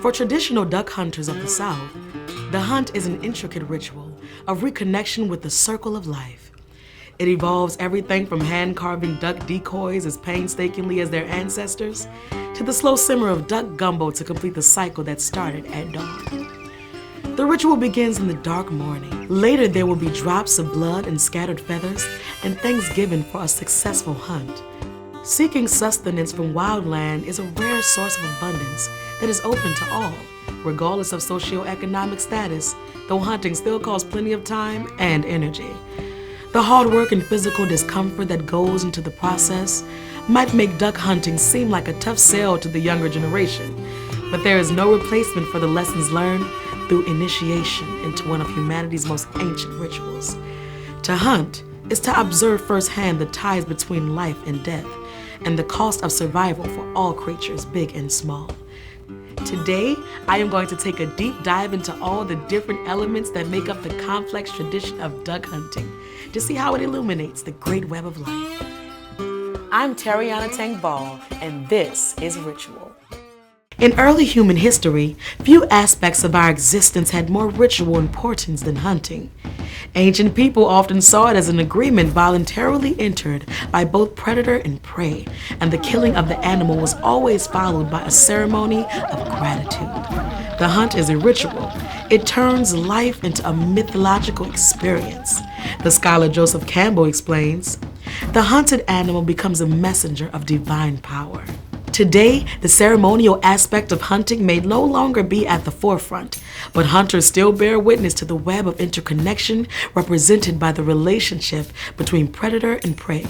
For traditional duck hunters of the South, the hunt is an intricate ritual of reconnection with the circle of life. It involves everything from hand-carving duck decoys as painstakingly as their ancestors, to the slow simmer of duck gumbo to complete the cycle that started at dawn. The ritual begins in the dark morning. Later, there will be drops of blood and scattered feathers and thanksgiving for a successful hunt. Seeking sustenance from wildland is a rare source of abundance that is open to all, regardless of socioeconomic status, though hunting still costs plenty of time and energy. The hard work and physical discomfort that goes into the process might make duck hunting seem like a tough sell to the younger generation, but there is no replacement for the lessons learned through initiation into one of humanity's most ancient rituals. To hunt is to observe firsthand the ties between life and death, and the cost of survival for all creatures, big and small. Today, I am going to take a deep dive into all the different elements that make up the complex tradition of duck hunting to see how it illuminates the great web of life. I'm Tariana Tang Ball, and this is Ritual. In early human history, few aspects of our existence had more ritual importance than hunting. Ancient people often saw it as an agreement voluntarily entered by both predator and prey, and the killing of the animal was always followed by a ceremony of gratitude. The hunt is a ritual. It turns life into a mythological experience. The scholar Joseph Campbell explains, "The hunted animal becomes a messenger of divine power." Today, the ceremonial aspect of hunting may no longer be at the forefront, but hunters still bear witness to the web of interconnection represented by the relationship between predator and prey,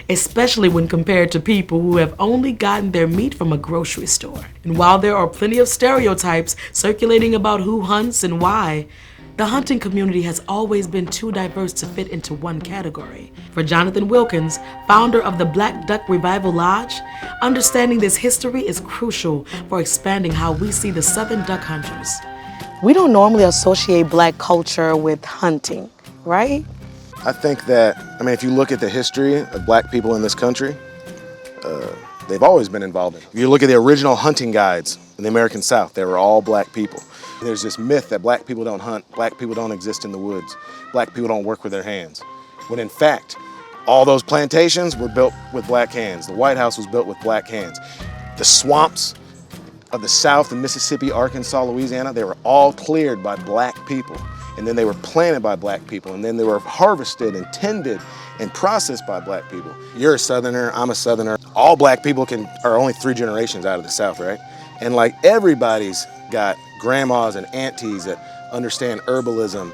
especially when compared to people who have only gotten their meat from a grocery store. And while there are plenty of stereotypes circulating about who hunts and why, the hunting community has always been too diverse to fit into one category. For Jonathan Wilkins, founder of the Black Duck Revival Lodge, understanding this history is crucial for expanding how we see the Southern duck hunters. We don't normally associate Black culture with hunting, right? I think that, if you look at the history of Black people in this country, they've always been involved in it. If you look at the original hunting guides in the American South, they were all Black people. There's this myth that Black people don't hunt, Black people don't exist in the woods, Black people don't work with their hands. When in fact, all those plantations were built with Black hands. The White House was built with Black hands. The swamps of the South in Mississippi, Arkansas, Louisiana, they were all cleared by Black people. And then they were planted by Black people. And then they were harvested and tended and processed by Black people. You're a Southerner, I'm a Southerner. All Black people are only 3 generations out of the South, right? And like everybody's got grandmas and aunties that understand herbalism,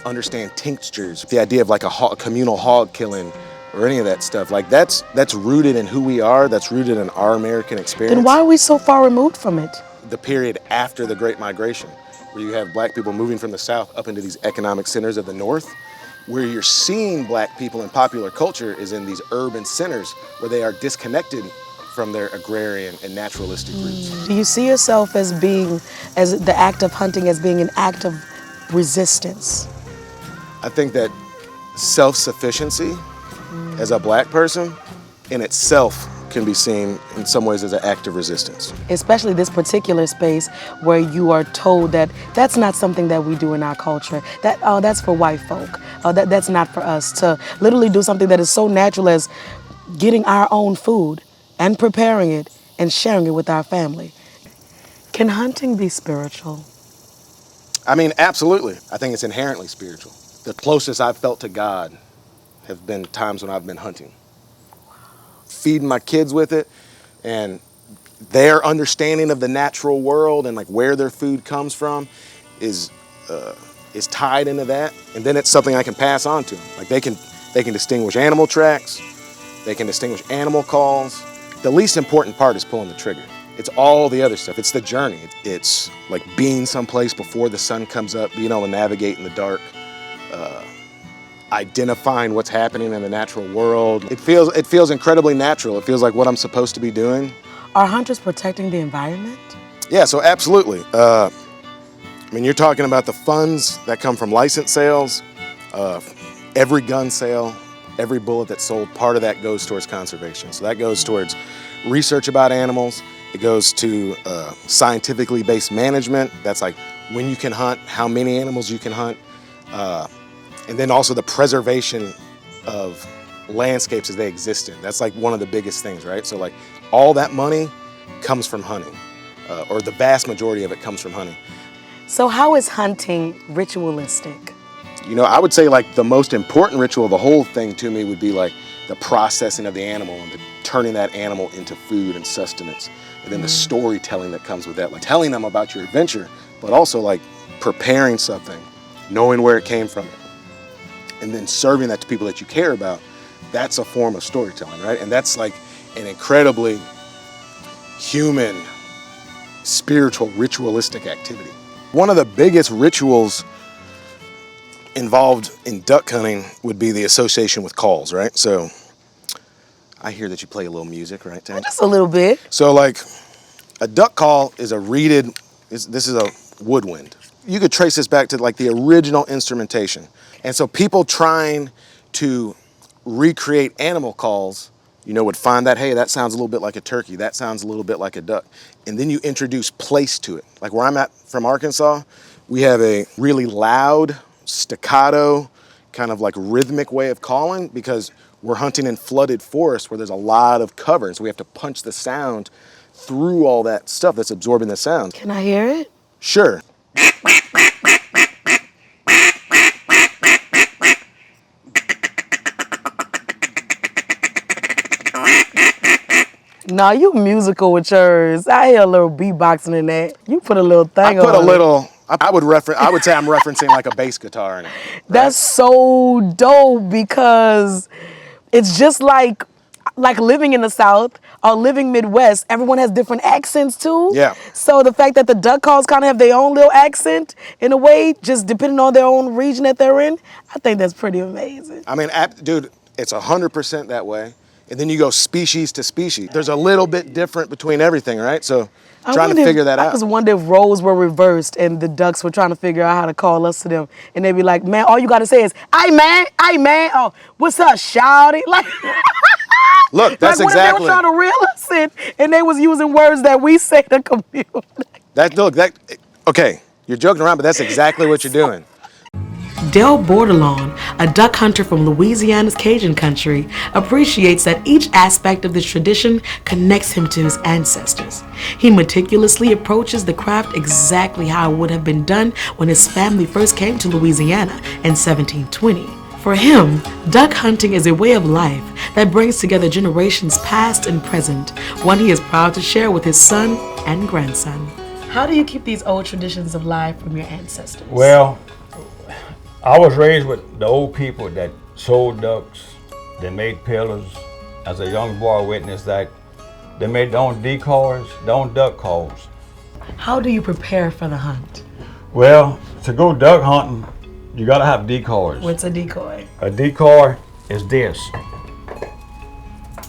understand tinctures, the idea of like a communal hog killing or any of that stuff. Like that's rooted in who we are, that's rooted in our American experience. Then why are we so far removed from it? The period after the Great Migration, where you have Black people moving from the South up into these economic centers of the North, where you're seeing Black people in popular culture is in these urban centers where they are disconnected from their agrarian and naturalistic roots. Do you see yourself as the act of hunting as being an act of resistance? I think that self-sufficiency as a Black person in itself can be seen in some ways as an act of resistance. Especially this particular space where you are told that that's not something that we do in our culture, that, oh, that's for white folk, oh, that's not for us, to literally do something that is so natural as getting our own food and preparing it and sharing it with our family. Can hunting be spiritual? Absolutely. I think it's inherently spiritual. The closest I've felt to God have been times when I've been hunting. Feeding my kids with it, and their understanding of the natural world and like where their food comes from is tied into that. And then it's something I can pass on to them. Like they can distinguish animal tracks, they can distinguish animal calls. The least important part is pulling the trigger. It's all the other stuff. It's the journey. It's like being someplace before the sun comes up, being able to navigate in the dark, identifying what's happening in the natural world. It feels incredibly natural. It feels like what I'm supposed to be doing. Are hunters protecting the environment? Yeah, so absolutely. You're talking about the funds that come from license sales, every gun sale, every bullet that's sold, part of that goes towards conservation. So that goes towards research about animals. It goes to scientifically based management. That's like when you can hunt, how many animals you can hunt, and then also the preservation of landscapes as they exist in. That's like one of the biggest things, right? So like all that money comes from hunting, or the vast majority of it comes from hunting. So how is hunting ritualistic? You know, I would say like the most important ritual of the whole thing to me would be like the processing of the animal and turning that animal into food and sustenance. And then the storytelling that comes with that, like telling them about your adventure, but also like preparing something, knowing where it came from, and then serving that to people that you care about. That's a form of storytelling, right? And that's like an incredibly human, spiritual, ritualistic activity. One of the biggest rituals involved in duck hunting would be the association with calls, right? So I hear that you play a little music, right, Tam? Just a little bit. So like a duck call is a reeded, this is a woodwind. You could trace this back to like the original instrumentation. And so people trying to recreate animal calls, you know, would find that, hey, that sounds a little bit like a turkey. That sounds a little bit like a duck. And then you introduce place to it. Like where I'm at from Arkansas, we have a really loud, staccato, kind of like rhythmic way of calling because we're hunting in flooded forest where there's a lot of cover. And so we have to punch the sound through all that stuff that's absorbing the sound. Can I hear it? Sure. No, you musical with yours. I hear a little beatboxing in that. You put a little thing on it. I would say I'm referencing like a bass guitar in it. Right? That's so dope because it's just like living in the South or living Midwest. Everyone has different accents too. Yeah. So the fact that the duck calls kind of have their own little accent in a way, just depending on their own region that they're in, I think that's pretty amazing. I mean, dude, it's 100% that way. And then you go species to species. There's a little bit different between everything, right? So trying to figure that out. I just wonder if roles were reversed and the ducks were trying to figure out how to call us to them. And they'd be like, man, all you got to say is, "Ay, man, oh, what's up, shawty?" Like, look, that's like what exactly. If they were trying to reel us in and they was using words that we say to communicate. Okay, you're joking around, but that's exactly what you're doing. Dale Bordelon, a duck hunter from Louisiana's Cajun country, appreciates that each aspect of this tradition connects him to his ancestors. He meticulously approaches the craft exactly how it would have been done when his family first came to Louisiana in 1720. For him, duck hunting is a way of life that brings together generations past and present, one he is proud to share with his son and grandson. How do you keep these old traditions alive from your ancestors? Well, I was raised with the old people that sold ducks, they made pillars. As a young boy, I witnessed that. They made their own decoys, their own duck calls. How do you prepare for the hunt? Well, to go duck hunting, you gotta have decoys. What's a decoy? A decoy is this.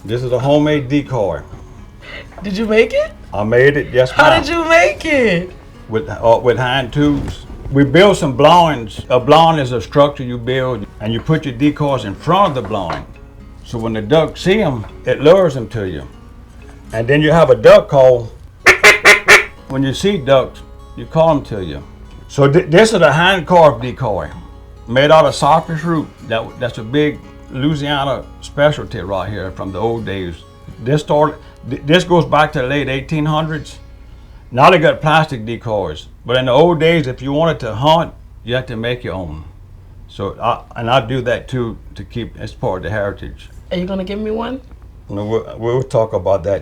This is a homemade decoy. Did you make it? I made it, yes ma'am. How did you make it? With hand tools. We build some blowings. A blowing is a structure you build, and you put your decoys in front of the blowing. So when the ducks see them, it lures them to you. And then you have a duck call. When you see ducks, you call them to you. So this is a hand-carved decoy, made out of cypress root. That's a big Louisiana specialty right here from the old days. This goes back to the late 1800s. Now they got plastic decoys, but in the old days, if you wanted to hunt, you had to make your own. So, I do that too to keep as part of the heritage. Are you gonna give me one? No, we'll talk about that.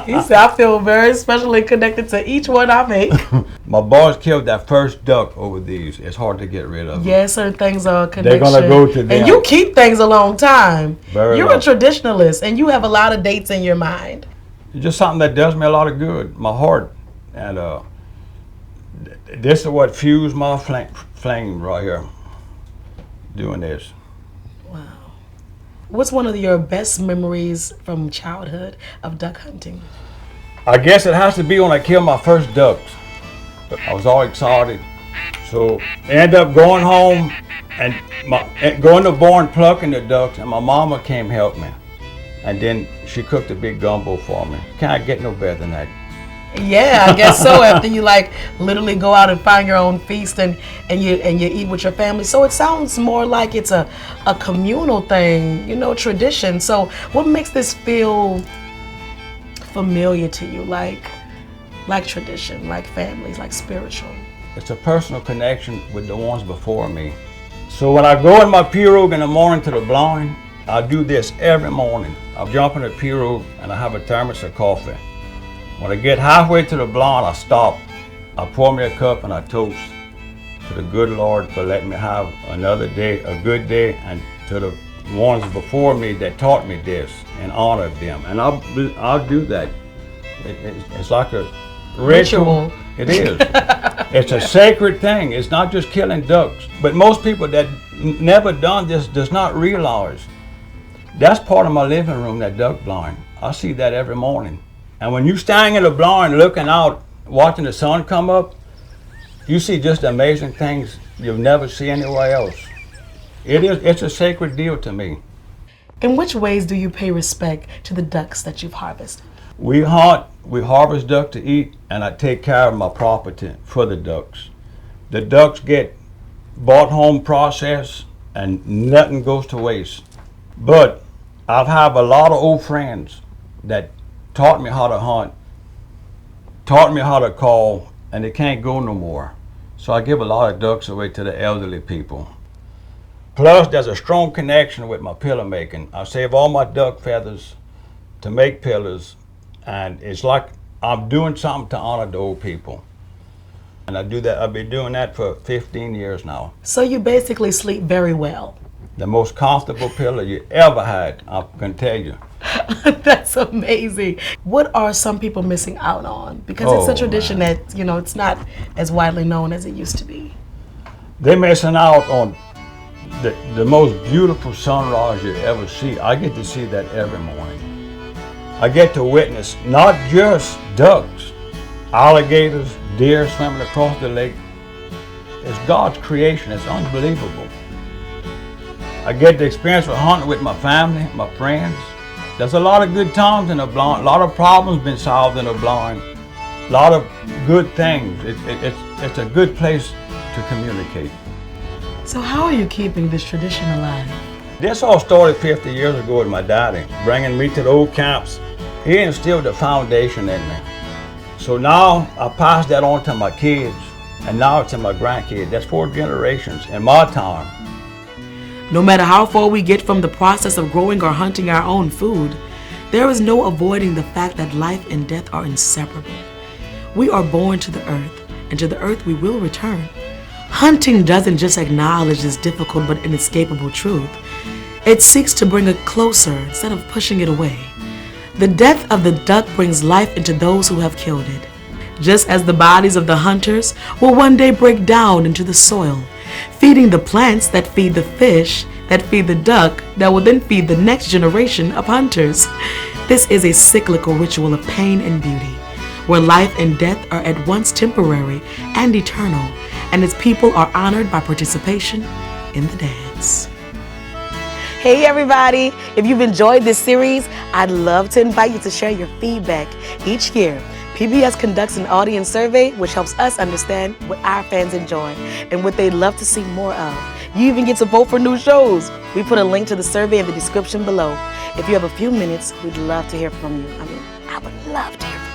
He said, I feel very specially connected to each one I make. My boys killed that first duck over these. It's hard to get rid of them. Yeah, certain things are a connection. They're gonna go to them. And you keep things a long time. Very You're long. a traditionalist and you have a lot of dates in your mind. It's just something that does me a lot of good, my heart. And this is what fused my flame right here, doing this. Wow. What's one of your best memories from childhood of duck hunting? I guess it has to be when I killed my first ducks. I was all excited. So I ended up going home and going to barn plucking the ducks, and my mama came help me. and then she cooked a big gumbo for me. Can't get no better than that. Yeah, I guess so. After you like literally go out and find your own feast and you eat with your family. So it sounds more like it's a communal thing, you know, tradition. So what makes this feel familiar to you, like tradition, like families, like spiritual? It's a personal connection with the ones before me. So when I go in my pirogue in the morning to the blind, I do this every morning. I jump in the pirogue and I have a thermos of coffee. When I get halfway to the blind, I stop. I pour me a cup and I toast to the good Lord for letting me have another day, a good day, and to the ones before me that taught me this, in honor of them. And I'll do that. It's like a ritual. It is. It's a sacred thing. It's not just killing ducks. But most people that never done this does not realize that's part of my living room, that duck blind. I see that every morning. And when you standing in the blind looking out, watching the sun come up, you see just amazing things you'll never see anywhere else. It's a sacred deal to me. In which ways do you pay respect to the ducks that you've harvested? We hunt, we harvest duck to eat, and I take care of my property for the ducks. The ducks get bought home processed and nothing goes to waste. But I've had a lot of old friends that taught me how to hunt, taught me how to call, and they can't go no more. So I give a lot of ducks away to the elderly people. Plus, there's a strong connection with my pillow making. I save all my duck feathers to make pillows, and it's like I'm doing something to honor the old people. And I do that. I've been doing that for 15 years now. So you basically sleep very well. The most comfortable pillow you ever had, I can tell you. That's amazing. What are some people missing out on? Because it's a tradition that, you know, it's not as widely known as it used to be. They're missing out on the most beautiful sunrise you ever see. I get to see that every morning. I get to witness not just ducks, alligators, deer swimming across the lake. It's God's creation. It's unbelievable. I get the experience of hunting with my family, my friends. There's a lot of good times in the blind, a lot of problems been solved in the blind, a lot of good things. It's a good place to communicate. So how are you keeping this tradition alive? This all started 50 years ago with my daddy, bringing me to the old camps. He instilled the foundation in me. So now I pass that on to my kids, and now it's in my grandkids. That's 4 generations in my time. No matter how far we get from the process of growing or hunting our own food, there is no avoiding the fact that life and death are inseparable. We are born to the earth, and to the earth we will return. Hunting doesn't just acknowledge this difficult but inescapable truth. It seeks to bring it closer instead of pushing it away. The death of the duck brings life into those who have killed it, just as the bodies of the hunters will one day break down into the soil, feeding the plants that feed the fish, that feed the duck, that will then feed the next generation of hunters. This is a cyclical ritual of pain and beauty, where life and death are at once temporary and eternal, and its people are honored by participation in the dance. Hey everybody, if you've enjoyed this series, I'd love to invite you to share your feedback. Each year, PBS conducts an audience survey which helps us understand what our fans enjoy and what they'd love to see more of. You even get to vote for new shows. We put a link to the survey in the description below. If you have a few minutes, we'd love to hear from you. I would love to hear from you.